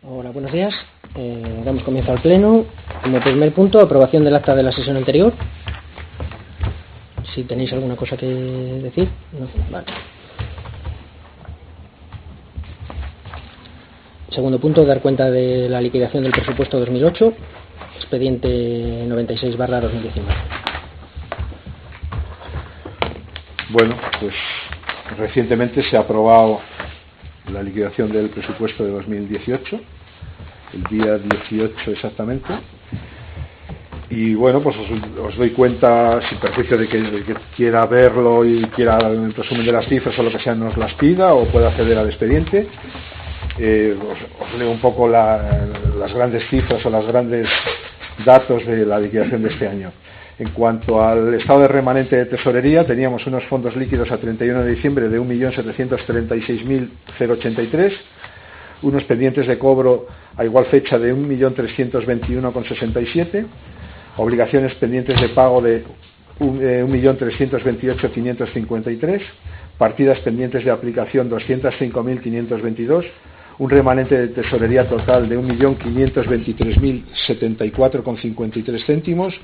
Hola, buenos días. Damos comienzo al pleno. Como primer punto, aprobación del acta de la sesión anterior. Si tenéis alguna cosa que decir. No, vale. Segundo punto, dar cuenta de la liquidación del presupuesto 2008, expediente 96/2019. Bueno, pues recientemente se ha aprobado la liquidación del presupuesto de 2018, el día 18 exactamente, y bueno, pues os doy cuenta, sin perjuicio de que quiera verlo y quiera el resumen de las cifras o lo que sea nos las pida o pueda acceder al expediente. Os leo un poco las grandes cifras o los grandes datos de la liquidación de este año. En cuanto al estado de remanente de tesorería, teníamos unos fondos líquidos a 31 de diciembre de 1.736.083, unos pendientes de cobro a igual fecha de 1.321,67, obligaciones pendientes de pago de 1.328.553, partidas pendientes de aplicación 205.522, un remanente de tesorería total de 1.523.074,53 céntimos,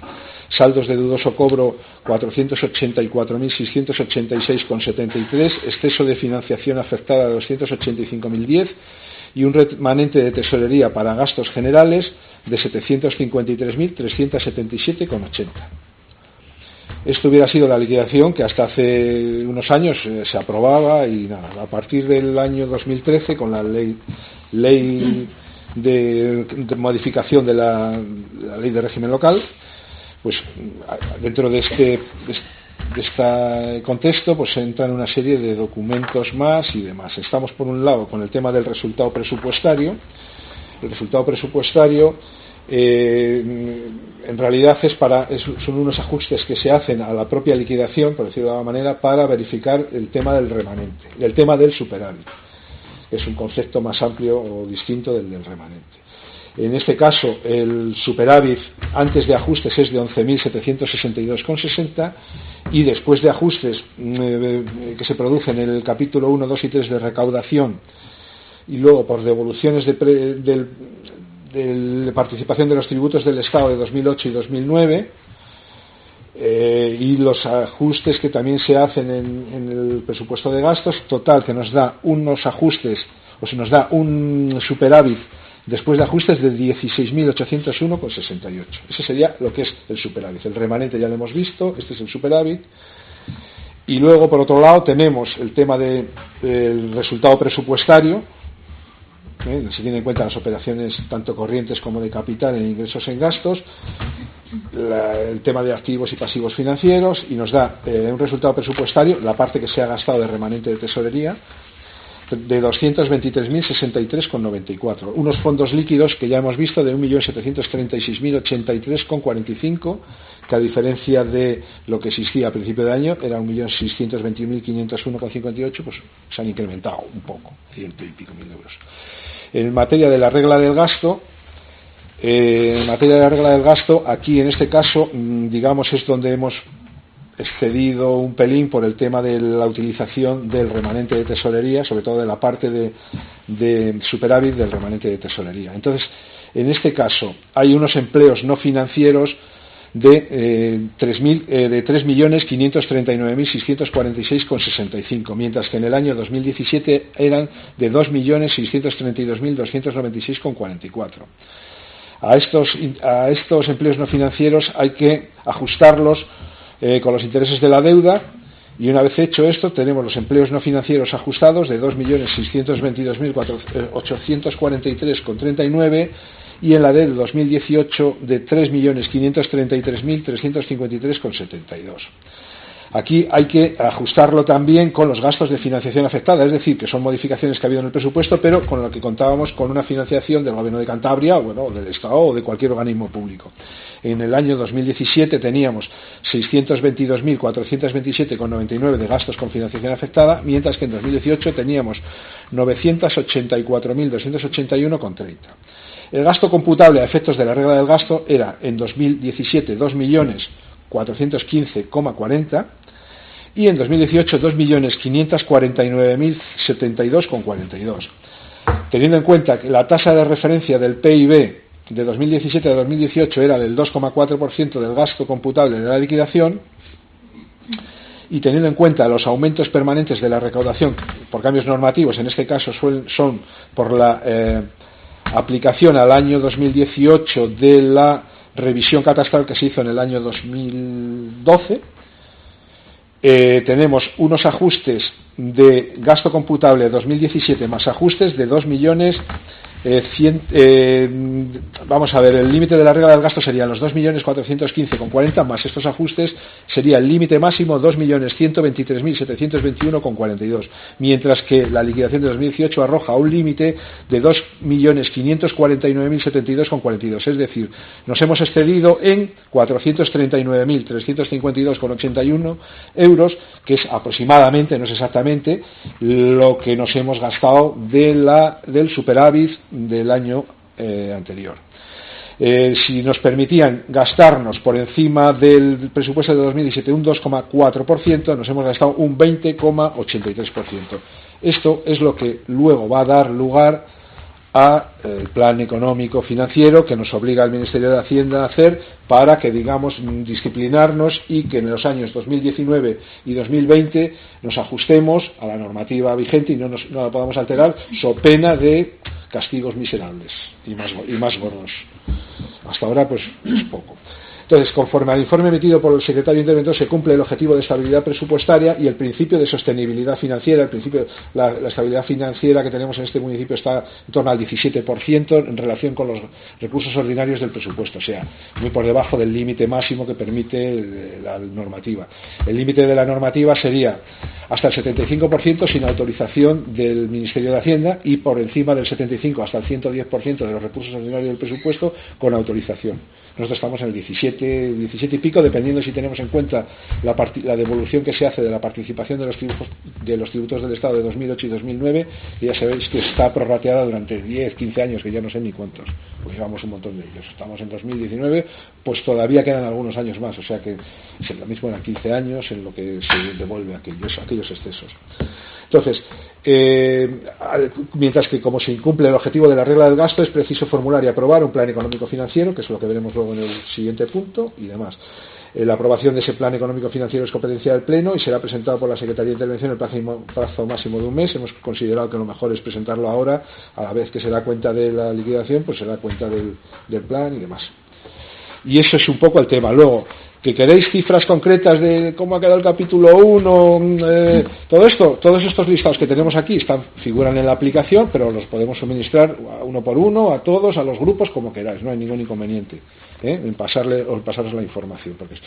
saldos de dudoso cobro 484.686,73, exceso de financiación afectada de 285.010 y un remanente de tesorería para gastos generales de 753.377,80. Esto hubiera sido la liquidación que hasta hace unos años se aprobaba y nada, a partir del año 2013 con la ley de modificación de la ley de régimen local, pues dentro de este contexto pues entran una serie de documentos más y demás. Estamos por un lado con el tema del resultado presupuestario. El resultado presupuestario en realidad son unos ajustes que se hacen a la propia liquidación, por decirlo de alguna manera, para verificar el tema del remanente, el tema del superávit, que es un concepto más amplio o distinto del remanente. En este caso, el superávit antes de ajustes es de 11.762,60 y después de ajustes que se producen en el capítulo 1, 2 y 3 de recaudación y luego por devoluciones de participación de los tributos del Estado de 2008 y 2009 y los ajustes que también se hacen en el presupuesto de gastos, total que nos da unos ajustes, o se nos da un superávit después de ajustes de 16.801,68. Ese sería lo que es el superávit. El remanente ya lo hemos visto, este es el superávit. Y luego, por otro lado, tenemos el tema del resultado presupuestario. Se tienen en cuenta las operaciones tanto corrientes como de capital en ingresos en gastos, el tema de activos y pasivos financieros, y nos da un resultado presupuestario, la parte que se ha gastado de remanente de tesorería, de 223.063,94, unos fondos líquidos que ya hemos visto de 1.736.083,45, que a diferencia de lo que existía a principio de año era 1.621.501,58, pues se han incrementado un poco, 100 y pico mil euros. En materia de la regla del gasto, aquí en este caso, digamos, es donde hemos excedido un pelín por el tema de la utilización del remanente de tesorería, sobre todo de la parte de superávit del remanente de tesorería. Entonces, en este caso, hay unos empleos no financieros de 3.539.646,65, mientras que en el año 2017 eran de 2.632.296,44. A estos empleos no financieros hay que ajustarlos con los intereses de la deuda, y una vez hecho esto tenemos los empleos no financieros ajustados de 2.622.843,39 y en la de 2018 de 3.533.353,72. Aquí hay que ajustarlo también con los gastos de financiación afectada, es decir, que son modificaciones que ha habido en el presupuesto, pero con lo que contábamos con una financiación del Gobierno de Cantabria, o del Estado o de cualquier organismo público. En el año 2017 teníamos 622.427,99 de gastos con financiación afectada, mientras que en 2018 teníamos 984.281,30. El gasto computable a efectos de la regla del gasto era en 2017 2.415,40 y en 2018 2.549.072,42. teniendo en cuenta que la tasa de referencia del PIB de 2017 a 2018 era del 2,4% del gasto computable de la liquidación, y teniendo en cuenta los aumentos permanentes de la recaudación por cambios normativos, en este caso son por la aplicación al año 2018 de la revisión catastral que se hizo en el año 2012, tenemos unos ajustes de gasto computable 2017 más ajustes de 2.100.000. Vamos a ver, el límite de la regla del gasto sería los 2.415.40 más estos ajustes sería el límite máximo 2.123.721.42, mientras que la liquidación de 2018 arroja un límite de 2.549.072.42, es decir, nos hemos excedido en 439.352.81 euros, que es aproximadamente, no es exactamente, lo que nos hemos gastado del superávit del año anterior. Si nos permitían gastarnos por encima del presupuesto de 2017 un 2,4%, nos hemos gastado un 20,83%. Esto es lo que luego va a dar lugar al plan económico financiero que nos obliga el Ministerio de Hacienda a hacer para que, digamos, disciplinarnos y que en los años 2019 y 2020 nos ajustemos a la normativa vigente y no la podamos alterar, so pena de castigos miserables y más gordos. Hasta ahora pues es poco. Entonces, conforme al informe emitido por el secretario interventor, se cumple el objetivo de estabilidad presupuestaria y el principio de sostenibilidad financiera. El principio, la estabilidad financiera que tenemos en este municipio está en torno al 17% en relación con los recursos ordinarios del presupuesto, o sea, muy por debajo del límite máximo que permite la normativa. El límite de la normativa sería hasta el 75% sin autorización del Ministerio de Hacienda y por encima del 75% hasta el 110% de los recursos ordinarios del presupuesto con autorización. Nosotros estamos en el 17 y pico, dependiendo si tenemos en cuenta la devolución que se hace de la participación de los tributos del Estado de 2008 y 2009, y ya sabéis que está prorrateada durante 10, 15 años, que ya no sé ni cuántos, porque llevamos un montón de ellos. Estamos en 2019, pues todavía quedan algunos años más, o sea que es lo mismo, eran 15 años en lo que se devuelve aquellos excesos. Entonces, mientras que como se incumple el objetivo de la regla del gasto, es preciso formular y aprobar un plan económico financiero, que es lo que veremos luego en el siguiente punto y demás. La aprobación de ese plan económico financiero es competencia del Pleno y será presentado por la Secretaría de Intervención en el plazo máximo de un mes. Hemos considerado que lo mejor es presentarlo ahora, a la vez que se da cuenta de la liquidación, pues se da cuenta del plan y demás. Y eso es un poco el tema. Luego, que queréis cifras concretas de cómo ha quedado el capítulo 1, todos estos listados que tenemos aquí figuran en la aplicación, pero los podemos suministrar uno por uno, a todos, a los grupos, como queráis, no hay ningún inconveniente en pasaros la información, porque es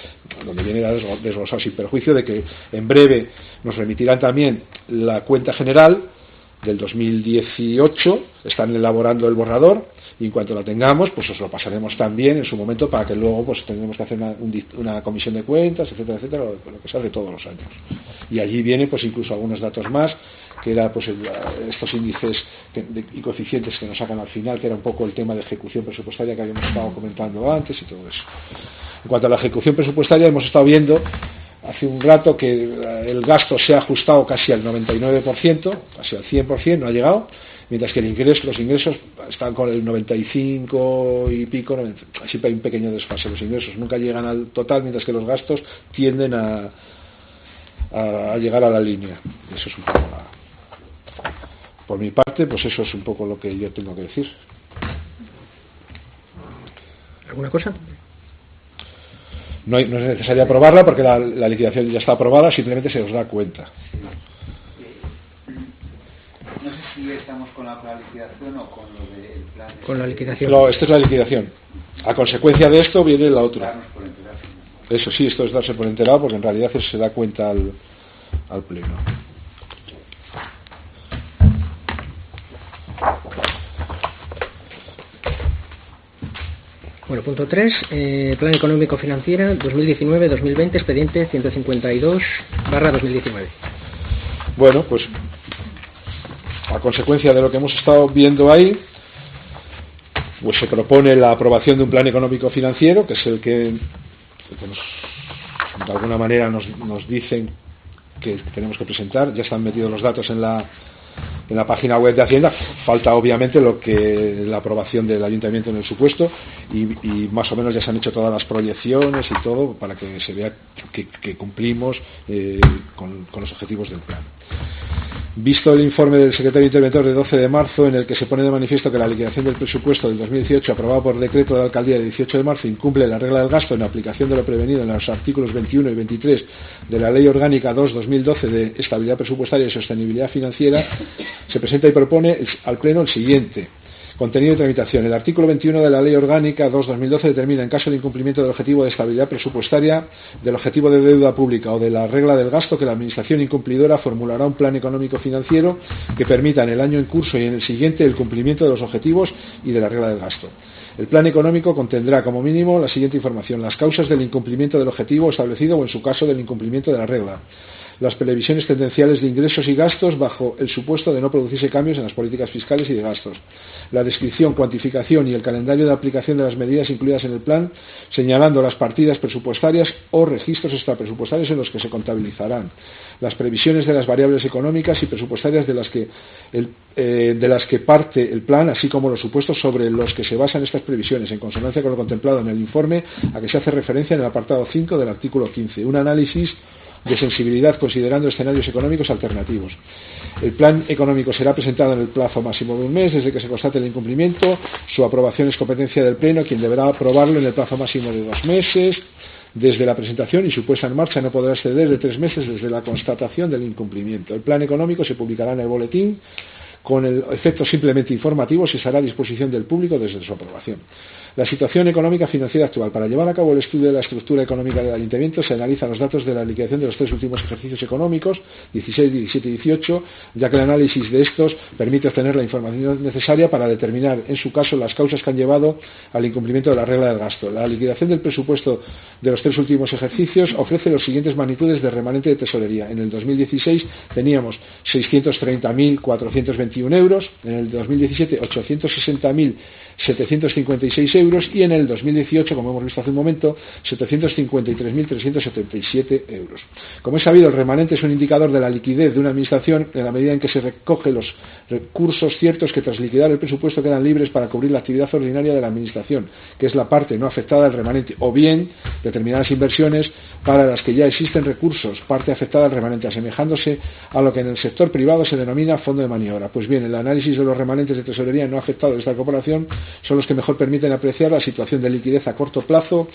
donde viene desglosado, sin perjuicio de que en breve nos remitirán también la cuenta general del 2018, están elaborando el borrador, y en cuanto la tengamos, pues os lo pasaremos también en su momento para que luego pues tendremos que hacer una comisión de cuentas, etcétera, etcétera, lo que se hace todos los años. Y allí vienen pues incluso algunos datos más, que era pues estos índices y coeficientes que nos sacan al final, que era un poco el tema de ejecución presupuestaria que habíamos estado comentando antes y todo eso. En cuanto a la ejecución presupuestaria, hemos estado viendo hace un rato que el gasto se ha ajustado casi al 99%, casi al 100%, no ha llegado, mientras que los ingresos están con el 95 y pico, siempre hay un pequeño desfase. Los ingresos nunca llegan al total, mientras que los gastos tienden a llegar a la línea. Eso es un poco por mi parte, pues eso es un poco lo que yo tengo que decir. ¿Alguna cosa? No es necesario aprobarla porque la liquidación ya está aprobada, simplemente se os da cuenta. No sé si estamos con la liquidación o con lo del plan. Con la liquidación. No, esto es la liquidación. A consecuencia de esto viene la otra. Eso sí, esto es darse por enterado, porque en realidad se da cuenta al Pleno. Bueno, punto 3, Plan Económico Financiero 2019-2020, expediente 152/2019. Bueno, pues a consecuencia de lo que hemos estado viendo ahí, pues se propone la aprobación de un plan económico financiero, que es el que de alguna manera nos dicen que tenemos que presentar. Ya están metidos los datos en la en la página web de Hacienda. Falta obviamente la aprobación del Ayuntamiento en el supuesto y más o menos ya se han hecho todas las proyecciones y todo para que se vea que cumplimos con los objetivos del plan. Visto el informe del secretario interventor de 12 de marzo, en el que se pone de manifiesto que la liquidación del presupuesto del 2018, aprobado por decreto de la alcaldía de 18 de marzo, incumple la regla del gasto en aplicación de lo prevenido en los artículos 21 y 23 de la Ley Orgánica 2/2012 de Estabilidad Presupuestaria y Sostenibilidad Financiera, se presenta y propone al Pleno el siguiente. Contenido y tramitación. El artículo 21 de la Ley Orgánica 2/2012 determina, en caso de incumplimiento del objetivo de estabilidad presupuestaria, del objetivo de deuda pública o de la regla del gasto, que la Administración incumplidora formulará un plan económico financiero que permita en el año en curso y en el siguiente el cumplimiento de los objetivos y de la regla del gasto. El plan económico contendrá como mínimo la siguiente información: las causas del incumplimiento del objetivo establecido o, en su caso, del incumplimiento de la regla, las previsiones tendenciales de ingresos y gastos bajo el supuesto de no producirse cambios en las políticas fiscales y de gastos, la descripción, cuantificación y el calendario de aplicación de las medidas incluidas en el plan, señalando las partidas presupuestarias o registros extrapresupuestarios en los que se contabilizarán, las previsiones de las variables económicas y presupuestarias de las que parte el plan, así como los supuestos sobre los que se basan estas previsiones, en consonancia con lo contemplado en el informe a que se hace referencia en el apartado 5 del artículo 15, un análisis de sensibilidad considerando escenarios económicos alternativos. El plan económico será presentado en el plazo máximo de un mes desde que se constate el incumplimiento. Su aprobación es competencia del Pleno, quien deberá aprobarlo en el plazo máximo de 2 meses desde la presentación, y su puesta en marcha no podrá exceder de 3 meses desde la constatación del incumplimiento. El plan económico se publicará en el boletín con el efecto simplemente informativo y estará a disposición del público desde su aprobación. La situación económica financiera actual. Para llevar a cabo el estudio de la estructura económica del Ayuntamiento se analizan los datos de la liquidación de los 3 últimos ejercicios económicos, 16, 17 y 18, ya que el análisis de estos permite obtener la información necesaria para determinar, en su caso, las causas que han llevado al incumplimiento de la regla del gasto. La liquidación del presupuesto de los 3 últimos ejercicios ofrece las siguientes magnitudes de remanente de tesorería. En el 2016 teníamos 630.421 euros, en el 2017 860.756 euros y en el 2018, como hemos visto hace un momento, 753.377 euros. Como es sabido, el remanente es un indicador de la liquidez de una administración en la medida en que se recoge los recursos ciertos que tras liquidar el presupuesto quedan libres para cubrir la actividad ordinaria de la administración, que es la parte no afectada del remanente, o bien determinadas inversiones para las que ya existen recursos, parte afectada al remanente, asemejándose a lo que en el sector privado se denomina fondo de maniobra. Pues bien, el análisis de los remanentes de tesorería no afectados de esta corporación son los que mejor permiten apreciar la situación de liquidez a corto plazo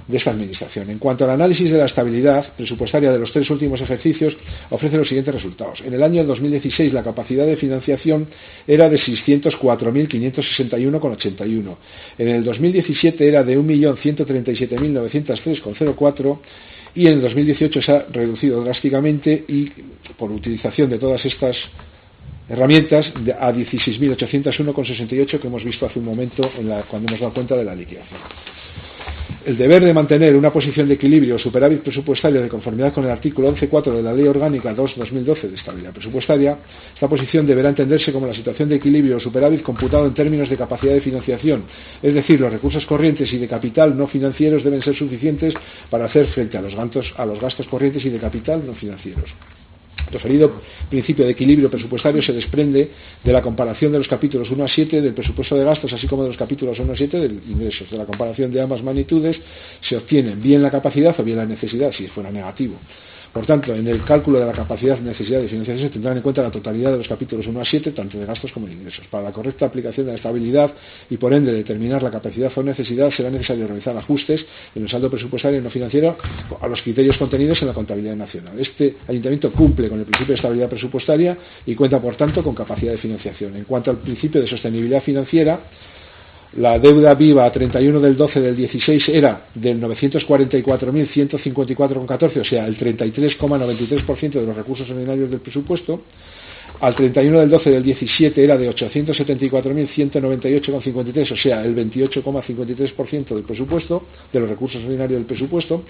de esta administración. En cuanto al análisis de la estabilidad presupuestaria de los 3 últimos ejercicios, ofrece los siguientes resultados. En el año 2016 la capacidad de financiación era de 604.561,81. En el 2017 era de 1.137.903,04 y en el 2018 se ha reducido drásticamente y por utilización de todas estas herramientas a 16.801,68 que hemos visto hace un momento cuando hemos dado cuenta de la liquidación. El deber de mantener una posición de equilibrio o superávit presupuestario de conformidad con el artículo 11.4 de la Ley Orgánica 2/2012 de Estabilidad Presupuestaria. Esta posición deberá entenderse como la situación de equilibrio o superávit computado en términos de capacidad de financiación, es decir, los recursos corrientes y de capital no financieros deben ser suficientes para hacer frente a los gastos corrientes y de capital no financieros. El referido principio de equilibrio presupuestario se desprende de la comparación de los capítulos 1 a 7 del presupuesto de gastos, así como de los capítulos 1 a 7 de ingresos. De la comparación de ambas magnitudes se obtiene bien la capacidad o bien la necesidad, si fuera negativo. Por tanto, en el cálculo de la capacidad, necesidad de financiación se tendrán en cuenta la totalidad de los capítulos 1 a 7, tanto de gastos como de ingresos. Para la correcta aplicación de la estabilidad y, por ende, determinar la capacidad o necesidad, será necesario realizar ajustes en el saldo presupuestario y no financiero a los criterios contenidos en la contabilidad nacional. Este ayuntamiento cumple con el principio de estabilidad presupuestaria y cuenta, por tanto, con capacidad de financiación. En cuanto al principio de sostenibilidad financiera, la deuda viva a 31 del 12 del 16 era del 944.154,14, o sea, el 33,93% de los recursos ordinarios del presupuesto. Al 31 del 12 del 17 era de 874.198,53, o sea, el 28,53% del presupuesto, de los recursos ordinarios del presupuesto.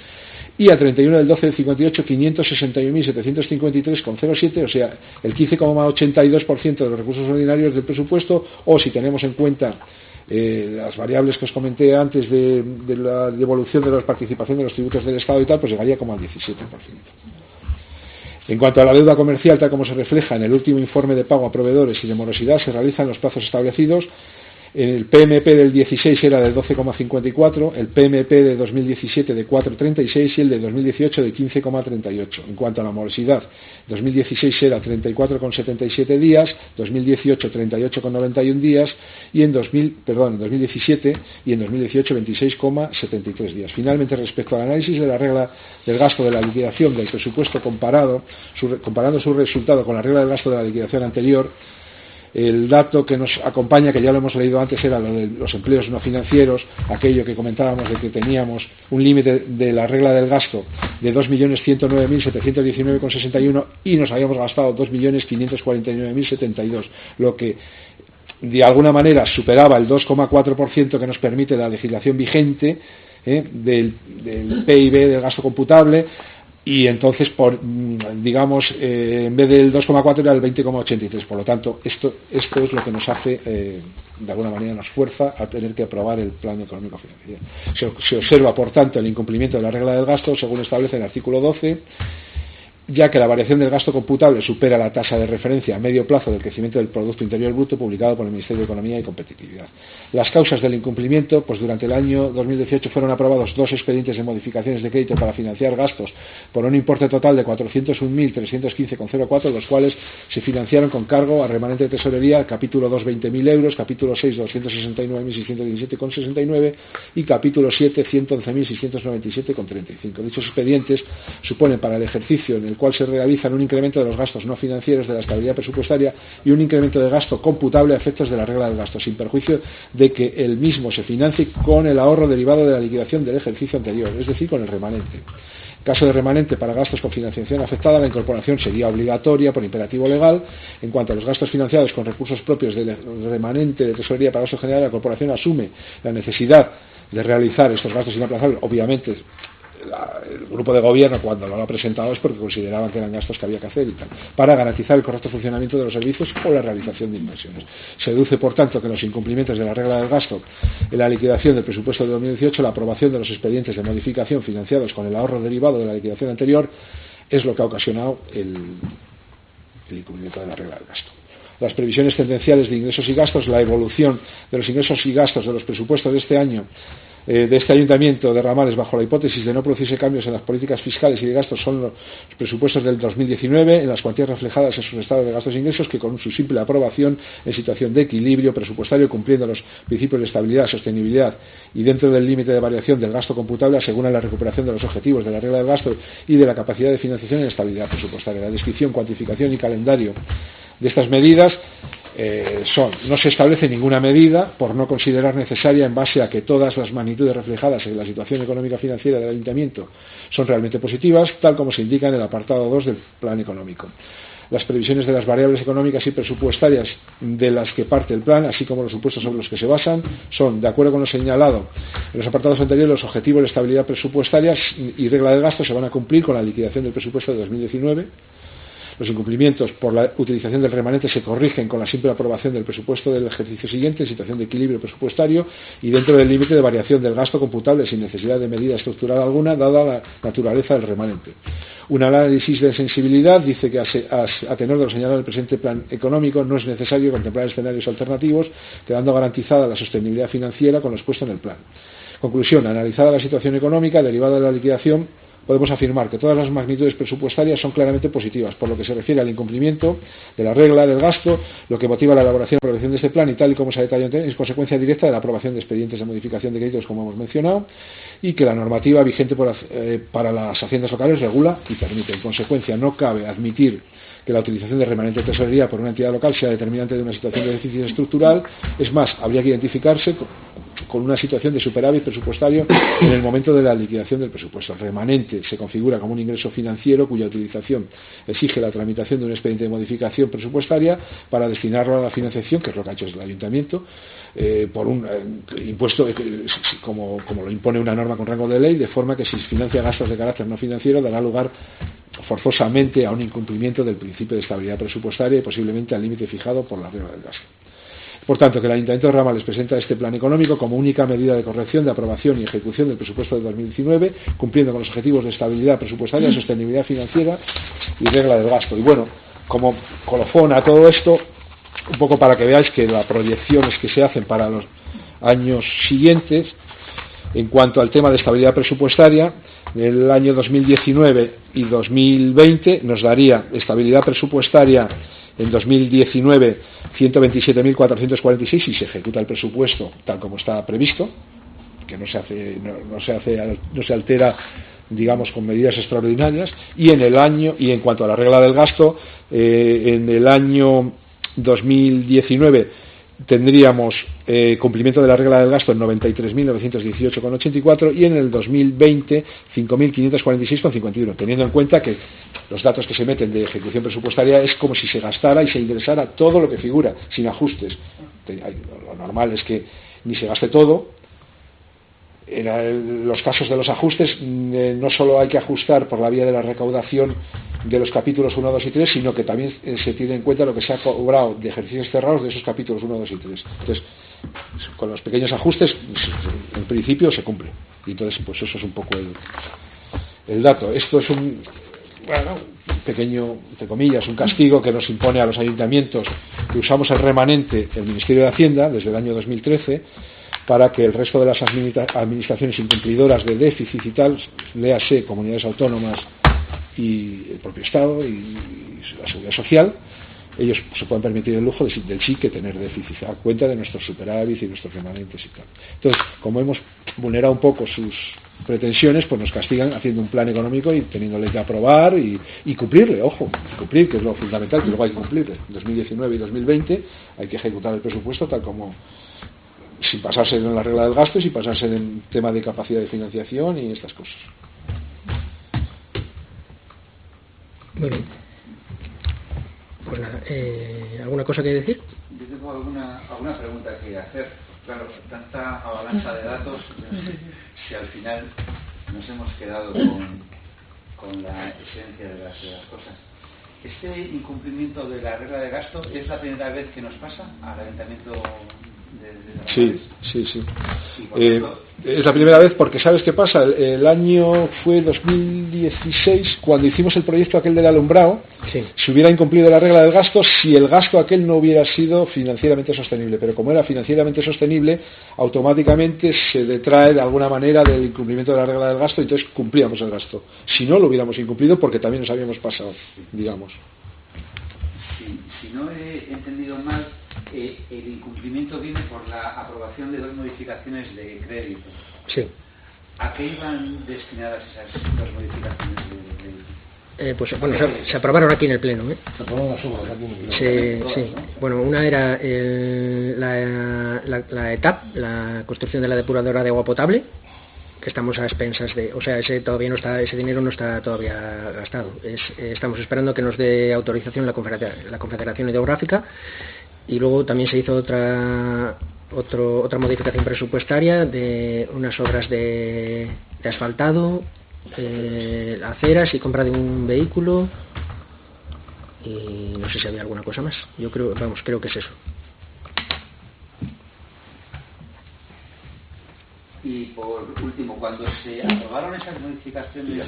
Y al 31 del 12 del 58, 561.753,07, o sea, el 15,82% de los recursos ordinarios del presupuesto, o si tenemos en cuenta las variables que os comenté antes de la devolución de la participación de los tributos del Estado y tal, pues llegaría como al 17%. En cuanto a la deuda comercial, tal como se refleja en el último informe de pago a proveedores y de morosidad, se realiza en los plazos establecidos. El PMP del 16 era de 12,54, el PMP de 2017 de 4,36 y el de 2018 de 15,38. En cuanto a la morosidad, 2016 era 34,77 días, 2018 38,91 días y en 2017 y en 2018 26,73 días. Finalmente, respecto al análisis de la regla del gasto de la liquidación del presupuesto comparando su resultado con la regla del gasto de la liquidación anterior, el dato que nos acompaña, que ya lo hemos leído antes, era lo de los empleos no financieros, aquello que comentábamos de que teníamos un límite de la regla del gasto de 2.109.719,61 y nos habíamos gastado 2.549.072, lo que de alguna manera superaba el 2,4% que nos permite la legislación vigente del PIB, del gasto computable. Y entonces, en vez del 2,4 era el 20,83. Por lo tanto, esto es lo que nos hace, de alguna manera nos fuerza a tener que aprobar el plan económico financiero. Se observa, por tanto, el incumplimiento de la regla del gasto, según establece el artículo 12, ya que la variación del gasto computable supera la tasa de referencia a medio plazo del crecimiento del Producto Interior Bruto publicado por el Ministerio de Economía y Competitividad. Las causas del incumplimiento, pues durante el año 2018 fueron aprobados 2 expedientes de modificaciones de crédito para financiar gastos por un importe total de 401.315,04, los cuales se financiaron con cargo a remanente de tesorería, capítulo 2 20.000 euros, capítulo 6 269.617,69 y capítulo 7 111.697,35. Dichos expedientes suponen para el ejercicio en el cual se realizan un incremento de los gastos no financieros de la estabilidad presupuestaria y un incremento de gasto computable a efectos de la regla del gasto, sin perjuicio de que el mismo se financie con el ahorro derivado de la liquidación del ejercicio anterior, es decir, con el remanente. En caso de remanente para gastos con financiación afectada, la incorporación sería obligatoria por imperativo legal. En cuanto a los gastos financiados con recursos propios del remanente de tesorería para gasto general, la corporación asume la necesidad de realizar estos gastos inaplazables. Obviamente, el grupo de gobierno, cuando lo ha presentado, es porque consideraban que eran gastos que había que hacer y tal, para garantizar el correcto funcionamiento de los servicios o la realización de inversiones. Se deduce, por tanto, que los incumplimientos de la regla del gasto en la liquidación del presupuesto de 2018, la aprobación de los expedientes de modificación financiados con el ahorro derivado de la liquidación anterior, es lo que ha ocasionado el incumplimiento de la regla del gasto. Las previsiones tendenciales de ingresos y gastos, la evolución de los ingresos y gastos de los presupuestos de este año, de este ayuntamiento de Ramales, bajo la hipótesis de no producirse cambios en las políticas fiscales y de gastos, son los presupuestos del 2019 en las cuantías reflejadas en sus estados de gastos e ingresos, que con su simple aprobación en situación de equilibrio presupuestario, cumpliendo los principios de estabilidad, sostenibilidad y dentro del límite de variación del gasto computable, aseguran la recuperación de los objetivos de la regla del gasto y de la capacidad de financiación en estabilidad presupuestaria. La descripción, cuantificación y calendario de estas medidas no se establece ninguna medida por no considerar necesaria, en base a que todas las magnitudes reflejadas en la situación económica financiera del ayuntamiento son realmente positivas, tal como se indica en el apartado 2 del plan económico. Las previsiones de las variables económicas y presupuestarias de las que parte el plan, así como los supuestos sobre los que se basan, son, de acuerdo con lo señalado en los apartados anteriores, los objetivos de estabilidad presupuestaria y regla de gasto se van a cumplir con la liquidación del presupuesto de 2019. Los incumplimientos por la utilización del remanente se corrigen con la simple aprobación del presupuesto del ejercicio siguiente en situación de equilibrio presupuestario y dentro del límite de variación del gasto computable, sin necesidad de medida estructural alguna, dada la naturaleza del remanente. Un análisis de sensibilidad dice que, a tenor de lo señalado en el presente plan económico, no es necesario contemplar escenarios alternativos, quedando garantizada la sostenibilidad financiera con lo expuesto en el plan. Conclusión: analizada la situación económica derivada de la liquidación, podemos afirmar que todas las magnitudes presupuestarias son claramente positivas, por lo que se refiere al incumplimiento de la regla del gasto, lo que motiva la elaboración y aprobación de este plan, y tal y como se ha detallado, es consecuencia directa de la aprobación de expedientes de modificación de créditos, como hemos mencionado, y que la normativa vigente para las haciendas locales regula y permite. En consecuencia, no cabe admitir que la utilización de remanente de tesorería por una entidad local sea determinante de una situación de déficit estructural. Es más, habría que identificarse con una situación de superávit presupuestario en el momento de la liquidación del presupuesto. El remanente se configura como un ingreso financiero cuya utilización exige la tramitación de un expediente de modificación presupuestaria para destinarlo a la financiación, que es lo que ha hecho el ayuntamiento, por un impuesto como lo impone una norma con rango de ley, de forma que si financia gastos de carácter no financiero dará lugar forzosamente a un incumplimiento del principio de estabilidad presupuestaria y posiblemente al límite fijado por la regla del gasto. Por tanto, que el Ayuntamiento de Ramales presenta este plan económico como única medida de corrección, de aprobación y ejecución del presupuesto de 2019, cumpliendo con los objetivos de estabilidad presupuestaria, sostenibilidad financiera y regla del gasto. Y bueno, como colofón a todo esto, un poco para que veáis que las proyecciones que se hacen para los años siguientes, en cuanto al tema de estabilidad presupuestaria, el año 2019 y 2020 nos daría estabilidad presupuestaria en 2019 127.446 si se ejecuta el presupuesto tal como está previsto, que no se altera, digamos, con medidas extraordinarias. Y en cuanto a la regla del gasto, en el año 2019 tendríamos cumplimiento de la regla del gasto en 93.918,84 y en el 2020 5.546,51, teniendo en cuenta que los datos que se meten de ejecución presupuestaria es como si se gastara y se ingresara todo lo que figura, sin ajustes. Lo normal es que ni se gaste todo. En los casos de los ajustes no solo hay que ajustar por la vía de la recaudación de los capítulos 1, 2 y 3, sino que también se tiene en cuenta lo que se ha cobrado de ejercicios cerrados de esos capítulos 1, 2 y 3. Entonces, con los pequeños ajustes, en principio se cumple. Y entonces, pues eso es un poco el dato. Esto es un pequeño, entre comillas, un castigo que nos impone a los ayuntamientos que usamos el remanente del Ministerio de Hacienda desde el año 2013 para que el resto de las administraciones incumplidoras de déficit y tal, léase comunidades autónomas y el propio Estado y la Seguridad Social, ellos se puedan permitir el lujo del sí que tener déficit a cuenta de nuestros superávit y nuestros remanentes y tal. Entonces, como hemos vulnerado un poco sus pretensiones, pues nos castigan haciendo un plan económico y teniéndole que aprobar y cumplirle, ojo, cumplir, que es lo fundamental, que luego hay que cumplirle. En 2019 y 2020 hay que ejecutar el presupuesto tal como, sin pasarse en la regla del gasto y sin pasarse en el tema de capacidad de financiación y estas cosas. Muy bien. Pues nada, ¿alguna cosa que decir? Yo tengo alguna pregunta que hacer. Claro, tanta avalancha de datos, si al final nos hemos quedado con la esencia de las cosas. ¿Este incumplimiento de la regla de gasto es la primera vez que nos pasa al Ayuntamiento de Sí. Es la primera vez porque ¿sabes qué pasa? El año fue 2016 cuando hicimos el proyecto aquel del alumbrado. Sí. Se hubiera incumplido la regla del gasto si el gasto aquel no hubiera sido financieramente sostenible, pero como era financieramente sostenible, automáticamente se detrae de alguna manera del incumplimiento de la regla del gasto y entonces cumplíamos el gasto. Si no, lo hubiéramos incumplido porque también nos habíamos pasado, digamos. Si no he entendido mal, el incumplimiento viene por la aprobación de 2 modificaciones de crédito. Sí. ¿A qué iban destinadas esas 2 modificaciones de crédito? Pues bueno, se aprobaron aquí en el Pleno. Se aprobaron las obras aquí en el Sí. Pleno. Bueno, una era la ETAP, la construcción de la depuradora de agua potable, que estamos a expensas de, o sea, ese dinero no está todavía gastado. Estamos esperando que nos dé autorización la Confederación Hidrográfica. Y luego también se hizo otra modificación presupuestaria de unas obras de asfaltado, aceras y compra de un vehículo, y no sé si había alguna cosa más. Yo creo que es eso. Y por último, cuando se aprobaron esas modificaciones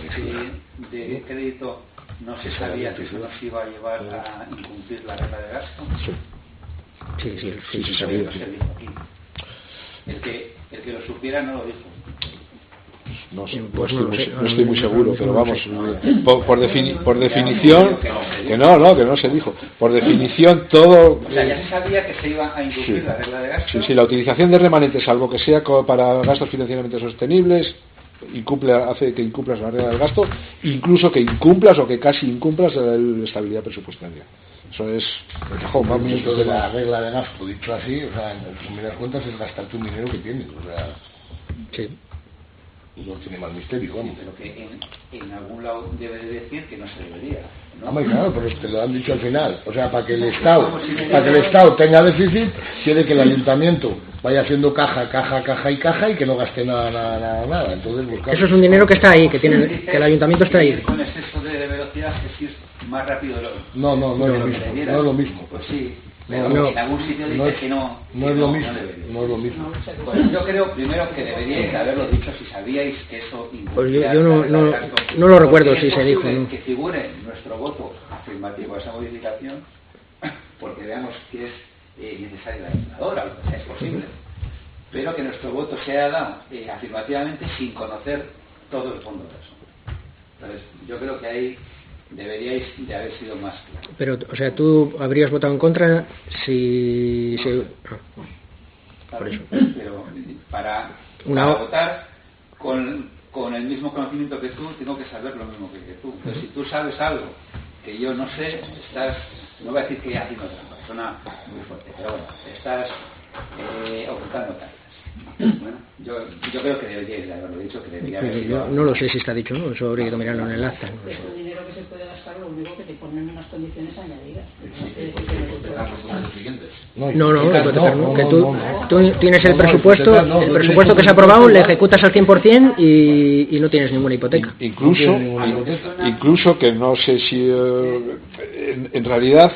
de crédito, ¿no se sabía que eso nos iba a llevar a incumplir la regla de gasto? Sí, se sabía. No se dijo aquí. El que lo supiera no lo dijo. No sé, pues no estoy muy seguro, pero vamos, por definición, que no se dijo. Por definición, todo. O sea, ya se sabía que se iba a incumplir la regla de gasto. Sí, la utilización de remanentes, salvo que sea para gastos financieramente sostenibles, hace que incumplas la regla del gasto, incluso que incumplas o que casi incumplas la estabilidad presupuestaria. Eso es el cajón, vamos. Eso de la regla de gasto, dicho así, o sea, en resumidas cuentas es gastarte un dinero que tienes, o sea. Sí. No tiene más misterio, vamos. Pero que en algún lado debe de decir que no se debería, ¿no? Hombre, claro, pero te lo han dicho al final. O sea, para que el Estado tenga déficit, quiere que el ayuntamiento vaya haciendo caja y que no gaste nada. Entonces, eso es un dinero que está ahí, que el ayuntamiento está ahí. Con exceso de velocidad es ir más rápido. No es lo mismo. Pues sí. Pero No, en algún sitio dice que no. No que es lo mismo. debería. No es lo mismo. Pues yo creo primero que deberíais haberlo dicho si sabíais que eso Pues incluía yo no lo recuerdo porque si es se dijo, posible ¿no? que figure nuestro voto afirmativo a esa modificación porque veamos que es necesaria la legisladora, lo que sea, es posible, pero que nuestro voto sea dado afirmativamente sin conocer todo el fondo de eso. Entonces yo creo que ahí deberíais de haber sido más claros. Pero, o sea, tú habrías votado en contra si... por eso. Pero para votar con el mismo conocimiento que tú, tengo que saber lo mismo que tú. Entonces, si tú sabes algo que yo no sé, no voy a decir que haciendo trampa, suena muy fuerte, pero bueno, estás ocultando cartas. Bueno, yo creo que debería de haberlo dicho, que debería haber sido... No lo sé si está dicho, ¿no? Eso habría que mirarlo en el acta. No Es un dinero que se puede gastar, lo único que te ponen unas condiciones añadidas. No, que tú tienes el presupuesto que se ha aprobado, le ejecutas al 100% y no tienes ninguna hipoteca. Incluso que no sé si en realidad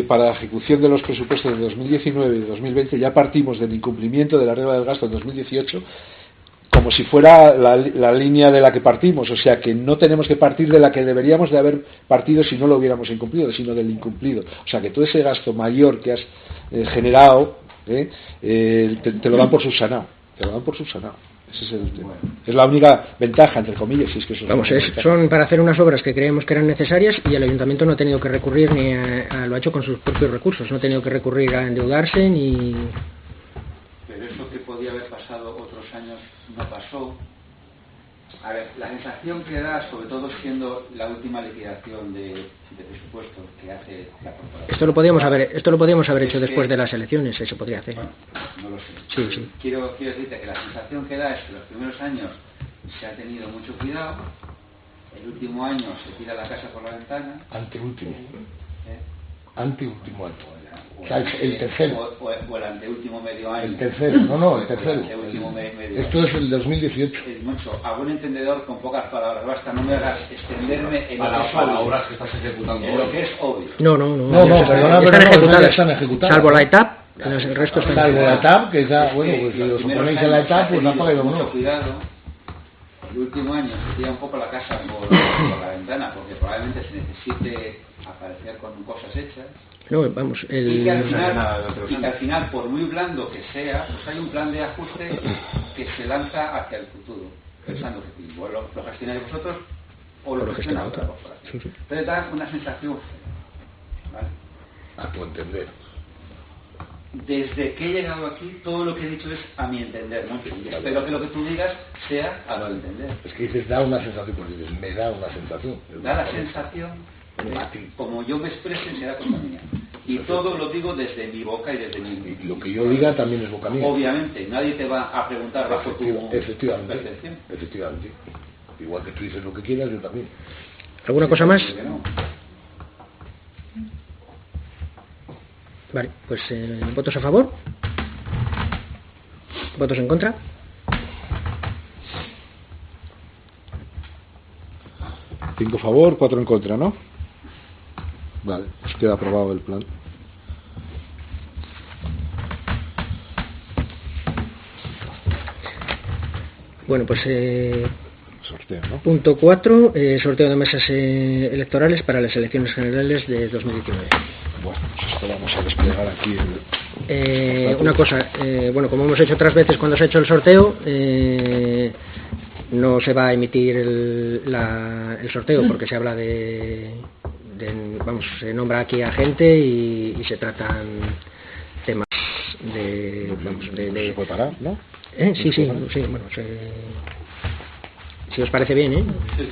para la ejecución de los presupuestos de 2019 y de 2020 ya partimos del incumplimiento de la regla del gasto en 2018 como si fuera la línea de la que partimos, o sea que no tenemos que partir de la que deberíamos de haber partido si no lo hubiéramos incumplido, sino del incumplido. O sea que todo ese gasto mayor que has generado te lo dan por subsanado. Ese es el tema. Es la única ventaja, entre comillas, si es que eso son para hacer unas obras que creemos que eran necesarias y el ayuntamiento no ha tenido que recurrir ni lo ha hecho con sus propios recursos, no ha tenido que recurrir a endeudarse ni... Pero eso que podía haber pasado otros años no pasó. A ver, la sensación que da, sobre todo siendo la última liquidación de presupuestos que hace la corporación. Esto lo podíamos haber hecho después de las elecciones, eso podría hacer. Bueno, no lo sé. Sí. Quiero decirte que la sensación que da es que los primeros años se ha tenido mucho cuidado, el último año se tira la casa por la ventana. Anteúltimo año. O sea, el tercero. O el anteúltimo medio año. El tercero, el tercero. Medio Esto es el 2018. A buen entendedor, con pocas palabras, basta, no me hagas extenderme en para obras que estás ejecutando en lo que es obvio. No, Están ejecutadas. Salvo la etapa, el resto están salvo la etapa, que ya, bueno, pues si os oponéis a la etapa, pues no pagáis mucho cuidado. El último año se tira un poco la casa por la ventana, porque probablemente se necesite aparecer con cosas hechas. No, vamos, y que al final, por muy blando que sea, pues hay un plan de ajuste que se lanza hacia el futuro, pensando que igual lo gestionáis vosotros o lo gestiona otra corporación. Entonces da una sensación fea, ¿vale? A tu entender. Desde que he llegado aquí, todo lo que he dicho es a mi entender, ¿no? Y espero que lo que tú digas sea a tu entender. Es que dices, da una sensación, pues dices, me da una sensación. Da la sensación de, como yo me exprese, será cosa mía. Y todo lo digo desde mi boca y desde mi... Y lo que yo diga también es boca mía. Obviamente, nadie te va a preguntar bajo tu percepción. Efectivamente. Igual que tú dices lo que quieras, yo también. ¿Alguna cosa más? Vale, pues ¿votos a favor? ¿Votos en contra? Cinco a favor, 4 en contra, ¿no? Vale, pues queda aprobado el plan. Bueno, pues sorteo, ¿no? Punto 4, sorteo de mesas electorales para las elecciones generales de 2019. Bueno, pues esto vamos a desplegar aquí una cosa, bueno, como hemos hecho otras veces cuando se ha hecho el sorteo, no se va a emitir el sorteo porque se habla vamos, se nombra aquí a gente y se tratan temas se puede parar, ¿no? Sí, bueno, si os parece bien, Sí.